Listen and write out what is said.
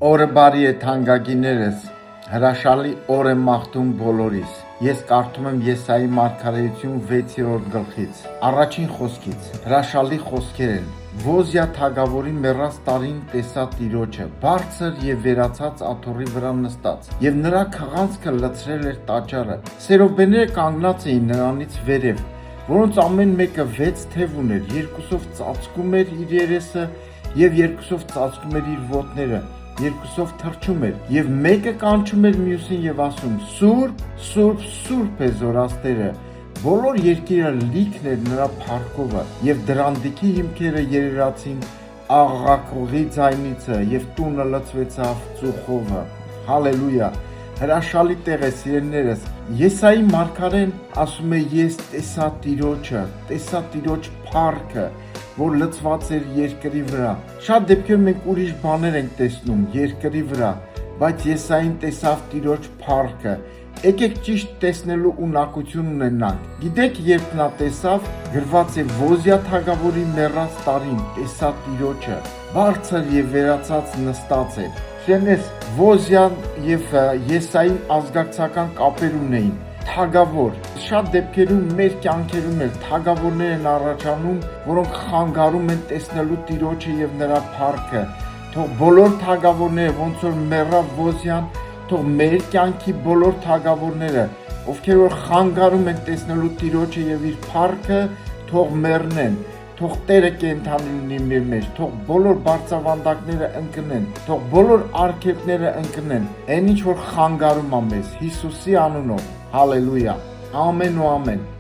Օրը բարի է թանկագիններս, հրաշալի օր եմ մաղթում բոլորիս։ Ես կարդում եմ Եսայի մարգարեություն 6-րդ գլխից, առաջին խոսքից, հրաշալի խոսքեր են։ Ոզիա թագավորի մեռած տարին տեսա Տիրոջը, բարձր և վերացած աթոռի վրա նստած, և նրա քղանցքը լցրել էր տաճարը։ Սերոբեները կանգնած էին նրանից վերև, որոնց ամեն մեկը 6 թև ուներ, երկուսով ծածկում էր իր երեսը և երկուսով ծածկում էր իր ոտները, երկուսով թռչում էր, և մեկը կանչում էր մյուսին և ասում. «Սուրբ, Սուրբ, Սուրբ է Զորաստերը, բոլոր երկիրը լիքն էր նրա փառքովը, և դրանդիքի հիմքերը երերացին աղաղակողի ձայնիցը, և տունը լցվեցավ ծուխովը»։ Հալելույա, հրաշալի տեղ է սիրելիներս։ Եսայի մարգարեն ասում է. ես տեսա Տիրոջը, տեսա Տիրոջ փառքը, որ լցված էր երկրի վրա։ Շատ դեպքեր մենք ուրիշ բաներ ենք տեսնում երկրի վրա, բայց Եսային տեսավ Տիրոջ փառքը։ Եկեք ճիշտ տեսնելու ունակություն ունենանք։ Գիտեք, երբ նա տեսավ, գրված է Ոզիա թագավորի մեռած տարին տեսա Տիրոջը, բարձր և վերացած նստած էր։ Շենես, Ոզիան և Եսային ազգակցական կապեր ունեին։ Թագավոր, շատ դեպքերում մեր կյանքերում էլ թագավորներ են առաջանում, որոնք խանգարում են տեսնելու Տիրոջը և նրա փառքը։ Թող բոլոր թագավորները, ոնց որ մեռավ Ոզիան, թող մեր կյանքի բոլոր թագավորները, ովքեր որ խանգարում են տեսնելու Տիրոջը և իր փառքը, թող մեռնեն։ Թող Տերը կենդանի լինի մեր մեջ, թող բոլոր բարձրավանդակները ընկնեն, թող բոլոր արգելքները ընկնեն, այն ինչ որ խանգարում է մեզ, Հիսուսի անունով։ Հալելույա։ Ամեն ու ամեն։